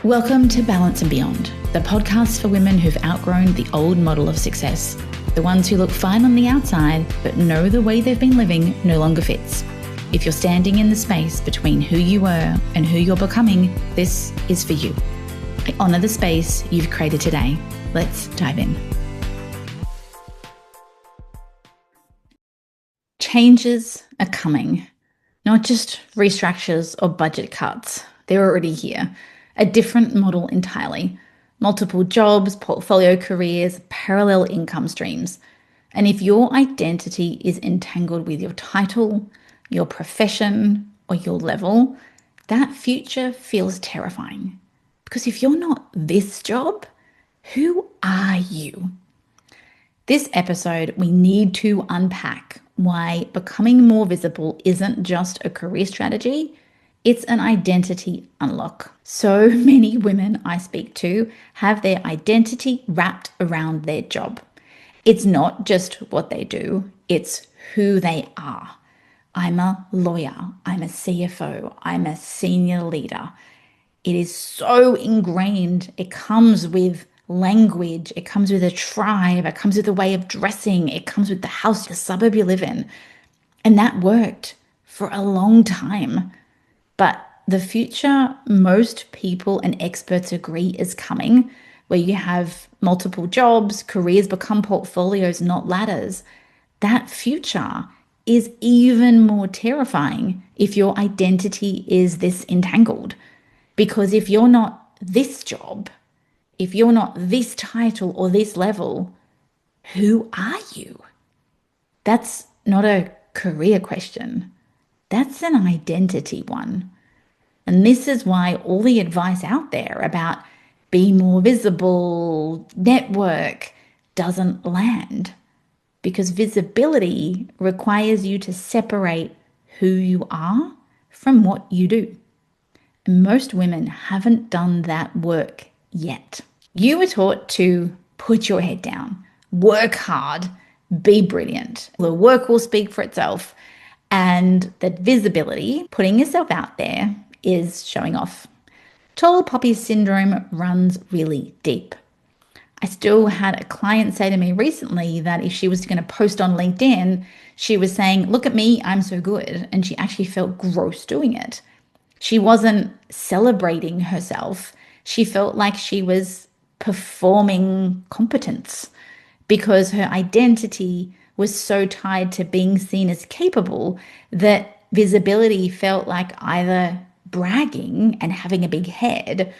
Welcome to Balance and Beyond, the podcast for women who've outgrown the old model of success, the ones who look fine on the outside but know the way they've been living no longer fits. If you're standing in the space between who you were and who you're becoming, this is for you. I honour the space you've created today. Let's dive in. Changes are coming, not just restructures or budget cuts. They're already here. A different model entirely. Multiple jobs, portfolio careers, parallel income streams. And if your identity is entangled with your title, your profession, or your level, that future feels terrifying. Because if you're not this job, who are you? This episode, we need to unpack why becoming more visible isn't just a career strategy, it's an identity unlock. So many women I speak to have their identity wrapped around their job. It's not just what they do, it's who they are. I'm a lawyer, I'm a CFO, I'm a senior leader. It is so ingrained. It comes with language, it comes with a tribe, it comes with a way of dressing, it comes with the house, the suburb you live in. And that worked for a long time. But the future, most people and experts agree, is coming, where you have multiple jobs, careers become portfolios, not ladders. That future is even more terrifying if your identity is this entangled. Because if you're not this job, if you're not this title or this level, who are you? That's not a career question. That's an identity one. And this is why all the advice out there about be more visible, network, doesn't land. Because visibility requires you to separate who you are from what you do. And most women haven't done that work yet. You were taught to put your head down, work hard, be brilliant. The work will speak for itself. And that visibility, putting yourself out there, is showing off. Tall poppy syndrome runs really deep. I still had a client say to me recently that if she was going to post on LinkedIn, she was saying, look at me, I'm so good. And she actually felt gross doing it. She wasn't celebrating herself. She felt like she was performing competence because her identity was so tied to being seen as capable that visibility felt like either bragging and having a big head,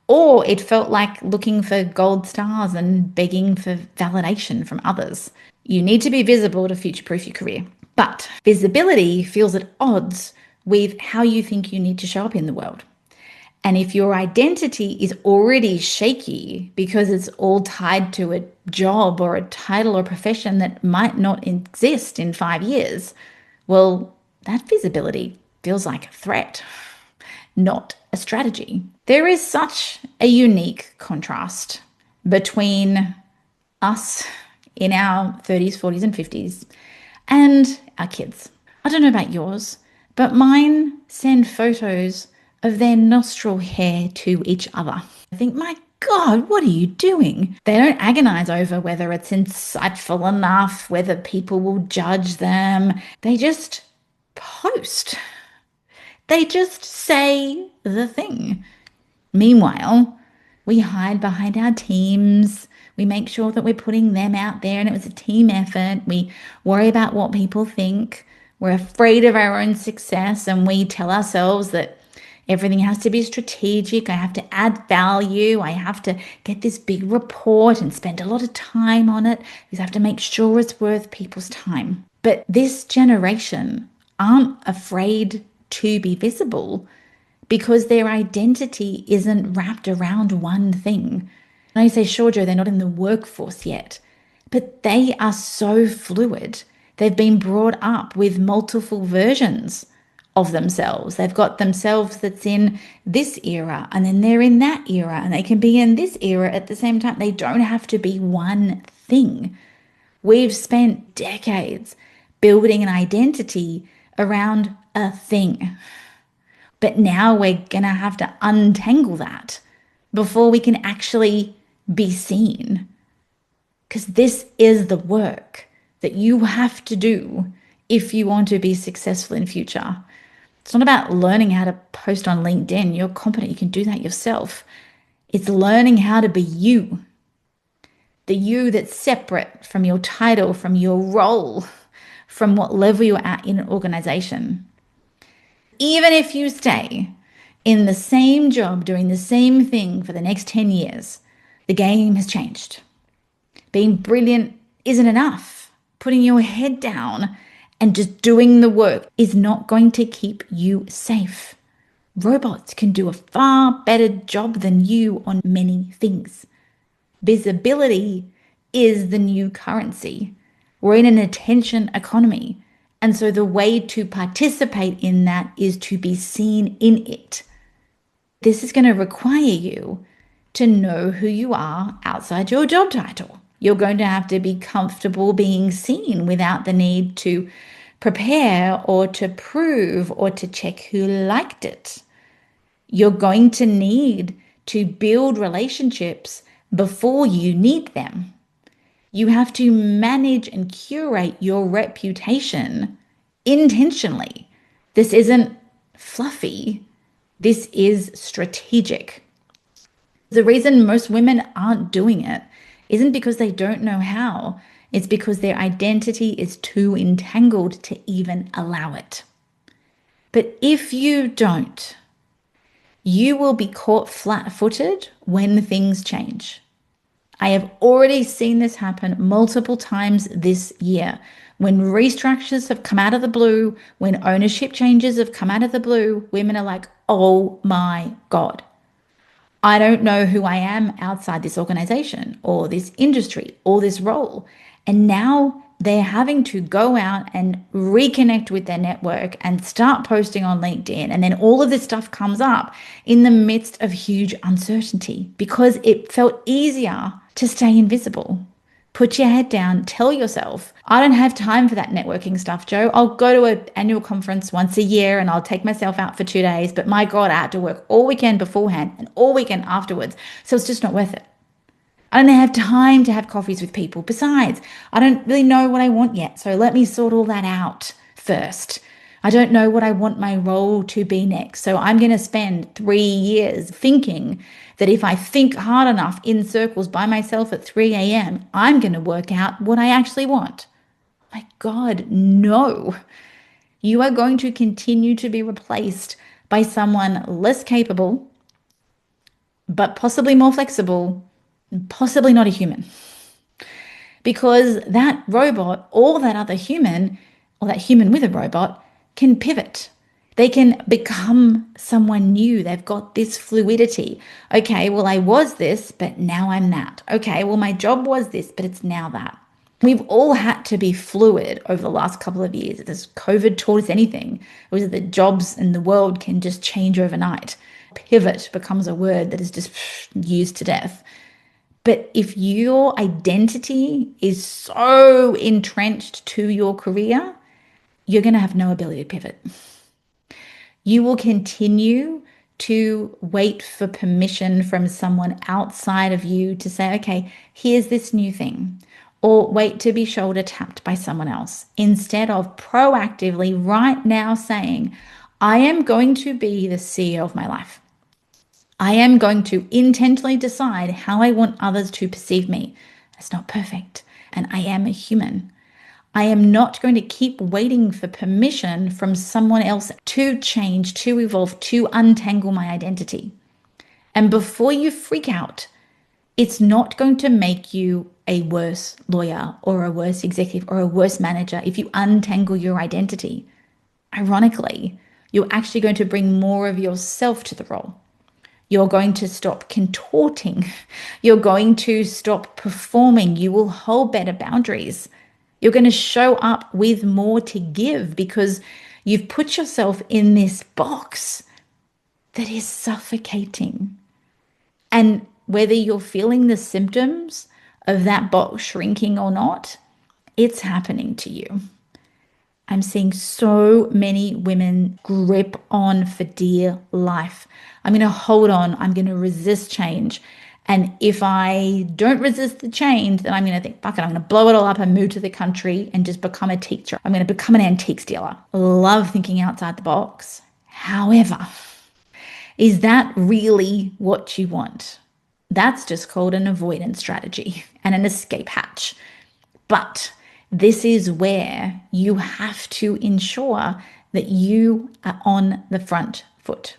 or it felt like looking for gold stars and begging for validation from others. You need to be visible to future-proof your career. But visibility feels at odds with how you think you need to show up in the world. And if your identity is already shaky because it's all tied to a job or a title or profession that might not exist in 5 years, well, that visibility feels like a threat, not a strategy. There is such a unique contrast between us in our 30s, 40s, and 50s and our kids. I don't know about yours, but mine send photos of their nostril hair to each other. I think, my God, what are you doing? They don't agonize over whether it's insightful enough, whether people will judge them. They just post. They just say the thing. Meanwhile, we hide behind our teams. We make sure that we're putting them out there and it was a team effort. We worry about what people think. We're afraid of our own success and we tell ourselves that everything has to be strategic. I have to add value. I have to get this big report and spend a lot of time on it because I have to make sure it's worth people's time. But this generation aren't afraid to be visible because their identity isn't wrapped around one thing. And I say, sure, Joe, they're not in the workforce yet, but they are so fluid. They've been brought up with multiple versions of themselves. They've got themselves that's in this era and then they're in that era and they can be in this era at the same time. They don't have to be one thing. We've spent decades building an identity around a thing. But now we're going to have to untangle that before we can actually be seen. Because this is the work that you have to do if you want to be successful in future. It's not about learning how to post on LinkedIn. You're competent, you can do that yourself. It's learning how to be you, the you that's separate from your title, from your role, from what level you're at in an organization. Even if you stay in the same job doing the same thing for the next 10 years, the game has changed. Being brilliant isn't enough. Putting your head down and just doing the work is not going to keep you safe. Robots can do a far better job than you on many things. Visibility is the new currency. We're in an attention economy. And so the way to participate in that is to be seen in it. This is going to require you to know who you are outside your job title. You're going to have to be comfortable being seen without the need to prepare or to prove or to check who liked it. You're going to need to build relationships before you need them. You have to manage and curate your reputation intentionally. This isn't fluffy. This is strategic. The reason most women aren't doing it isn't because they don't know how. It's because their identity is too entangled to even allow it. But if you don't, you will be caught flat-footed when things change. I have already seen this happen multiple times this year. When restructures have come out of the blue, when ownership changes have come out of the blue, women are like, oh my God, I don't know who I am outside this organization or this industry or this role. And now they're having to go out and reconnect with their network and start posting on LinkedIn. And then all of this stuff comes up in the midst of huge uncertainty because it felt easier to stay invisible. Put your head down, tell yourself, I don't have time for that networking stuff, Joe. I'll go to an annual conference once a year and I'll take myself out for 2 days. But my God, I had to work all weekend beforehand and all weekend afterwards. So it's just not worth it. I don't have time to have coffees with people. Besides, I don't really know what I want yet. So let me sort all that out first. I don't know what I want my role to be next. So I'm going to spend 3 years thinking that if I think hard enough in circles by myself at 3 a.m., I'm going to work out what I actually want. My God, no. You are going to continue to be replaced by someone less capable, but possibly more flexible, and possibly not a human. Because that robot or that other human, or that human with a robot, can pivot. They can become someone new. They've got this fluidity. Okay, well, I was this, but now I'm that. Okay, well, my job was this, but it's now that. We've all had to be fluid over the last couple of years. As COVID taught us anything, it was that jobs in the world can just change overnight. Pivot becomes a word that is just used to death. But if your identity is so entrenched to your career, you're going to have no ability to pivot. You will continue to wait for permission from someone outside of you to say, okay, here's this new thing, or wait to be shoulder tapped by someone else, instead of proactively right now saying, I am going to be the CEO of my life. I am going to intentionally decide how I want others to perceive me. That's not perfect, and I am a human. I am not going to keep waiting for permission from someone else to change, to evolve, to untangle my identity. And before you freak out, it's not going to make you a worse lawyer or a worse executive or a worse manager if you untangle your identity. Ironically, you're actually going to bring more of yourself to the role. You're going to stop contorting. You're going to stop performing. You will hold better boundaries. You're going to show up with more to give because you've put yourself in this box that is suffocating. And whether you're feeling the symptoms of that box shrinking or not, it's happening to you. I'm seeing so many women grip on for dear life. I'm going to hold on. I'm going to resist change. And if I don't resist the change, then I'm going to think, fuck it, I'm going to blow it all up and move to the country and just become a teacher. I'm going to become an antiques dealer. Love thinking outside the box. However, is that really what you want? That's just called an avoidance strategy and an escape hatch. But this is where you have to ensure that you are on the front foot.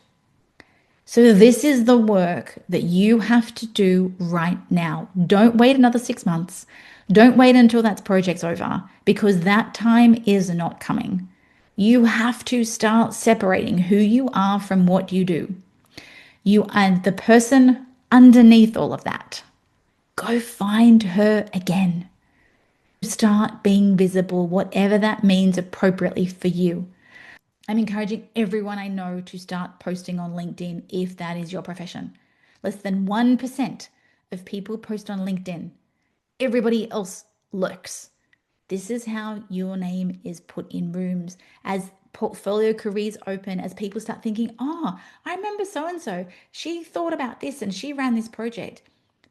So this is the work that you have to do right now. Don't wait another 6 months. Don't wait until that project's over, because that time is not coming. You have to start separating who you are from what you do. You are the person underneath all of that. Go find her again. Start being visible, whatever that means appropriately for you. I'm encouraging everyone I know to start posting on LinkedIn if that is your profession. Less than 1% of people post on LinkedIn. Everybody else lurks. This is how your name is put in rooms. As portfolio careers open, as people start thinking, oh, I remember so-and-so, she thought about this and she ran this project.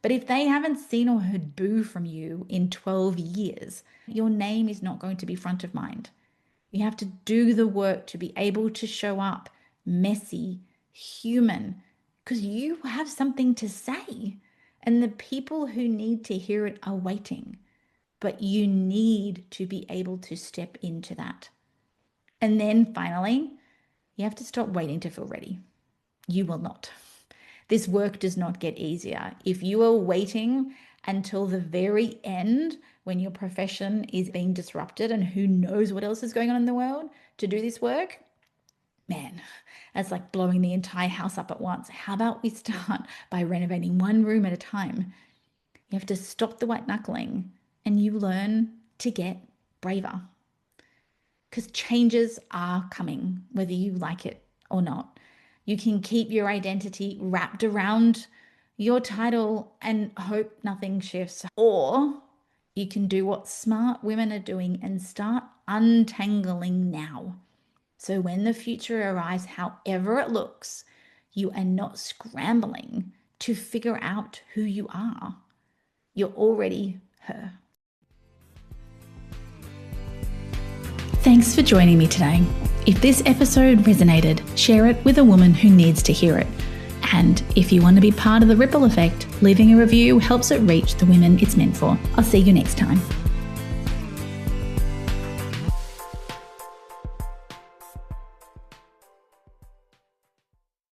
But if they haven't seen or heard boo from you in 12 years, your name is not going to be front of mind. You have to do the work to be able to show up messy, human, because you have something to say. And the people who need to hear it are waiting. But you need to be able to step into that. And then finally, you have to stop waiting to feel ready. You will not. This work does not get easier. If you are waiting until the very end when your profession is being disrupted and who knows what else is going on in the world to do this work, man, that's like blowing the entire house up at once. How about we start by renovating one room at a time? You have to stop the white knuckling and you learn to get braver. Because changes are coming, whether you like it or not. You can keep your identity wrapped around your title and hope nothing shifts. Or you can do what smart women are doing and start untangling now. So when the future arrives, however it looks, you are not scrambling to figure out who you are. You're already her. Thanks for joining me today. If this episode resonated, share it with a woman who needs to hear it. And if you want to be part of the ripple effect, leaving a review helps it reach the women it's meant for. I'll see you next time.